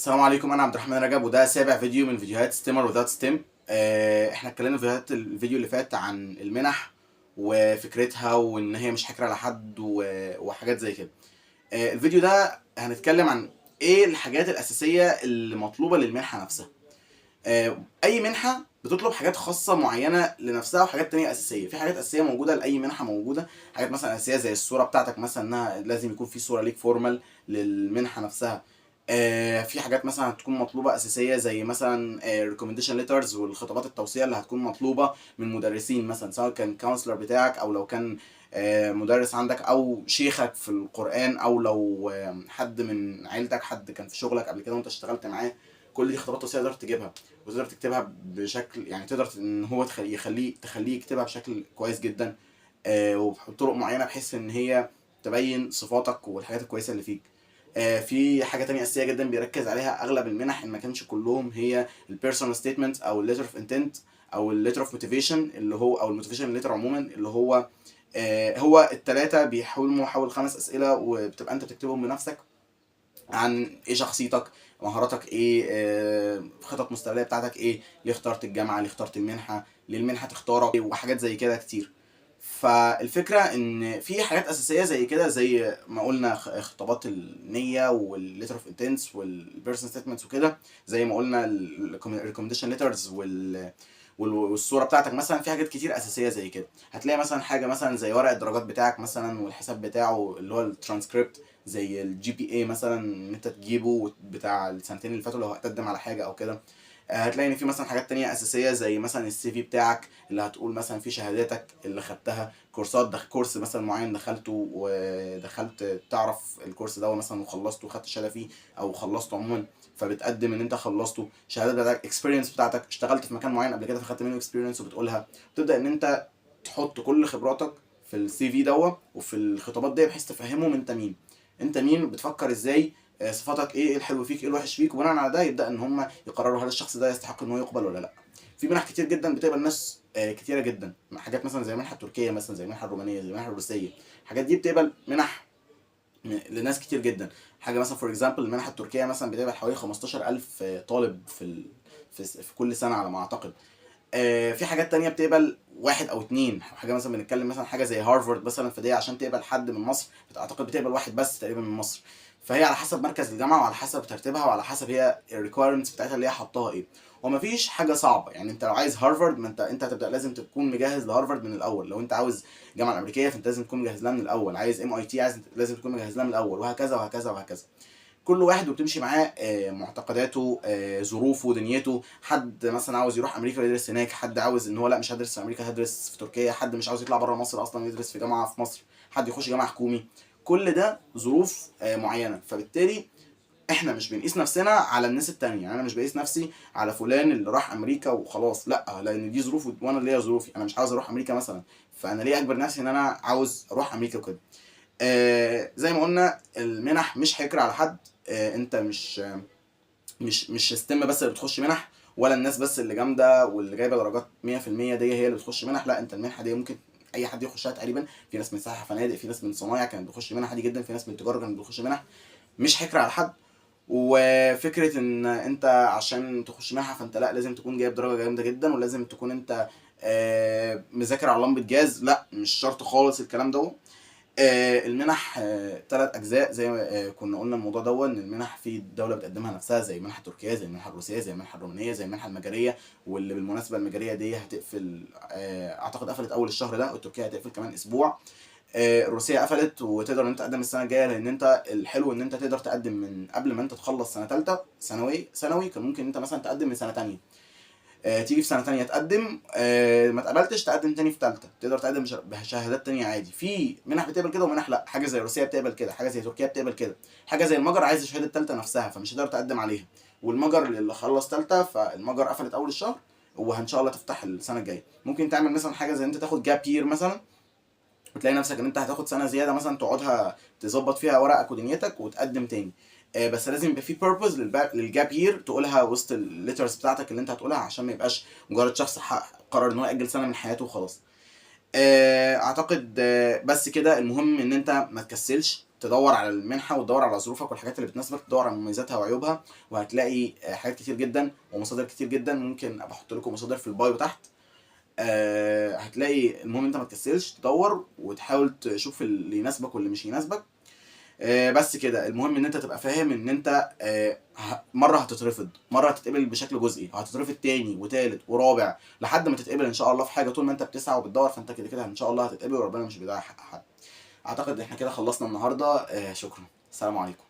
السلام عليكم، انا عبد الرحمن رجب، وده سابع فيديو من فيديوهات ستيمر وذات ستيم. احنا اتكلمنا في الفيديو اللي فات عن المنح وفكرتها، وان هي مش حكر على حد وحاجات زي كده. الفيديو ده هنتكلم عن ايه الحاجات الاساسيه اللي مطلوبه للمنحه نفسها. اي منحه بتطلب حاجات خاصه معينه لنفسها، وحاجات تانية اساسيه. في حاجات اساسيه موجوده لاي منحه موجوده، حاجات مثلا اساسيه زي الصوره بتاعتك، مثلا انها لازم يكون في صوره ليك فورمال للمنحه نفسها. في حاجات مثلا هتكون مطلوبه اساسيه زي مثلا ريكومنديشن ليترز، والخطابات التوصيه اللي هتكون مطلوبه من مدرسين، مثلا سواء كان كونسلر بتاعك، او لو كان مدرس عندك، او شيخك في القران، او لو حد من عيلتك، حد كان في شغلك قبل كده وانت اشتغلت معاه. كل دي خطابات توصيه تقدر تجيبها، وتقدر تكتبها بشكل، يعني تقدر ان هو تخليه يكتبها بشكل كويس جدا، وبطرق معينه بحيث ان هي تبين صفاتك والحاجات الكويسه اللي فيك. في حاجه تانية اساسيه جدا بيركز عليها اغلب المنح، ان ما كانش كلهم، هي البيرسونال ستيتمنت، او الليتر اوف انتنت، او الليتر اوف موتيفيشن، اللي هو او الموتيفيشن ليتر عموما، اللي هو التلاتة بيحولوا حول 5 اسئله، وبتبقى انت بتكتبهم بنفسك عن ايه شخصيتك، مهاراتك ايه، خطط مستقبليه بتاعتك ايه، ليه اخترت الجامعه، ليه اخترت المنحه، ليه المنحه تختارك، وحاجات زي كده كتير. فالفكره ان في حاجات اساسيه زي كده، زي ما قلنا خطابات النيه والليتر اوف انتنس والبيرسون ستيتمنتس وكده، زي ما قلنا الريكومنديشن ليترز والصوره بتاعتك. مثلا في حاجات كتير اساسيه زي كده. هتلاقي مثلا حاجه مثلا زي ورق الدرجات بتاعك مثلا، والحساب بتاعه اللي هو الترانسكريبت، زي الجي بي اي مثلا، ان انت تجيبه بتاع السنتين اللي فاتوا لو هتقدم على حاجه او كده. هتلاقي ان في مثلا حاجات تانية اساسيه، زي مثلا السي في بتاعك، اللي هتقول مثلا في شهاداتك اللي خدتها، كورسات، كورس مثلا معين دخلته، ودخلت تعرف الكورس ده مثلا وخلصته وخدت شهاده فيه، او خلصته عموما، فبتقدم ان انت خلصته. شهادات بتاعتك، اكسبيرينس بتاعتك، اشتغلت في مكان معين قبل كده فخدت منه اكسبيرينس وبتقولها. تبدا ان انت تحط كل خبراتك في السي في وفي الخطابات دي، بحيث تفهمهم انت مين بتفكر ازاي، صفاتك ايه الحلو فيك، ايه الوحش فيك، وبناء على ده يبدا ان هم يقرروا هل الشخص ده يستحق ان هو يقبل ولا لا. في منح كتير جدا بتقبل ناس كتيره جدا، حاجات مثلا زي المنحه التركيه، مثلا زي المنحه الرومانيه، زي المنحه الروسيه. الحاجات دي بتقبل منح لناس كتير جدا. حاجه مثلا فور اكزامبل، المنحه التركيه مثلا بتقبل حوالي 15000 طالب في كل سنه على ما اعتقد. في حاجات تانية بتقبل واحد او اتنين. حاجه مثلا بنتكلم مثلا حاجه زي هارفارد مثلا، فدي عشان تقبل حد من مصر اعتقد بتقبل واحد بس تقريبا من مصر. فهي على حسب مركز الجامعه، وعلى حسب ترتيبها، وعلى حسب هي الريكويرمنتس بتاعتها اللي هي حطاها ايه. ومفيش حاجه صعبه، يعني انت لو عايز هارفارد، ما انت هتبدا لازم تكون مجهز لهارفارد من الاول. لو انت عاوز الجامعه الامريكيه فانت لازم تكون مجهز لها من الاول. عايز ام اي تي، لازم تكون مجهز لها من الاول، وهكذا وهكذا وهكذا. كل واحد وبتمشي معاه معتقداته، ظروفه، دنيته. حد مثلا عاوز يروح امريكا ويدرس هناك، حد عاوز ان هو لا مش هدرس في امريكا، هدرس في تركيا، حد مش عاوز يطلع بره مصر اصلا يدرس في جامعه في مصر، حد يخش جامعه حكومي. كل ده ظروف معينه. فبالتالي احنا مش بنقيس نفسنا على الناس التانية. يعني انا مش بقيس نفسي على فلان اللي راح امريكا وخلاص، لا، لان دي ظروف وانا ليا ظروفي. انا مش عاوز اروح امريكا مثلا، فانا ليه اجبر نفسي ان انا عاوز اروح امريكا وكده. زي ما قلنا، المنح مش حكر على حد. انت مش ستيم بس اللي بتخش منح، ولا الناس بس اللي جامده واللي جايبه درجات 100% دي هي اللي بتخش منح. لا، انت المنحه دي ممكن اي حد يخشها تقريبا. في ناس من سياحه فنادق، في ناس من صنايع كانت بتخش منح عادي جدا، في ناس من تجاره كانت بتخش منح. مش حكر على حد. وفكره ان انت عشان تخش منحه فانت لا لازم تكون جايب درجه جامده جدا، ولازم تكون انت مذاكر على لمبه جاز. لا، مش شرط خالص الكلام ده. المنح 3 اجزاء، زي ما كنا قلنا الموضوع ده، ان المنح في الدوله بتقدمها نفسها، زي المنحه التركيه، زي المنحه الروسيه، زي المنحه الرومانيه، زي المنحه المجريه. واللي بالمناسبه المجريه دي هتقفل، اعتقد قفلت اول الشهر ده، والتركيه هتقفل كمان اسبوع. الروسيه قفلت، وتقدر ان انت تقدم السنه الجايه، لان انت الحلو ان انت تقدر تقدم من قبل ما انت تخلص سنه ثالثه ثانوي. كان ممكن انت مثلا تقدم من سنه ثانيه، تيجي في سنه تانية تقدم، ما اتقبلتش تقدم تاني في تالتة، تقدر تقدم بشهادات تانية عادي. في منح بتقبل كده ومنح لا. حاجه زي روسيا بتقبل كده، حاجه زي تركيا بتقبل كده. حاجه زي المجر عايز شهاده تالتة نفسها، فمش هتقدر تقدم عليها. والمجر اللي خلص تالتة، فالمجر قفلت اول الشهر، وان شاء الله تفتح السنه الجايه. ممكن تعمل مثلا حاجه زي انت تاخد جاب يير مثلا، وتلاقي نفسك ان انت هتاخد سنه زياده مثلا تقعدها تظبط فيها ورقك ودنيتك وتقدم تاني. بس لازم يبقى في بيربز للجاب يير تقولها وسط الليترز بتاعتك اللي انت هتقولها، عشان ما يبقاش مجرد شخص قرر ان هو ياجل سنه من حياته وخلاص. اعتقد بس كده. المهم ان انت ما تكسلش، تدور على المنحه وتدور على ظروفك والحاجات اللي بتناسبك، تدور على مميزاتها وعيوبها، وهتلاقي حاجات كتير جدا ومصادر كتير جدا. ممكن ابقى احط لكم مصادر في البايو تحت. هتلاقي. المهم انت ما تكسلش تدور وتحاول تشوف اللي يناسبك واللي مش يناسبك. بس كده. المهم ان انت تبقى فاهم ان انت مره هتترفض، مره هتتقبل بشكل جزئي، وهتترفض تاني وتالت ورابع لحد ما تتقبل ان شاء الله في حاجه. طول ما انت بتسعى وبتدور فانت كده كده ان شاء الله هتتقبل، وربنا مش بيضيع حق حد. اعتقد احنا كده خلصنا النهارده. شكرا. السلام عليكم.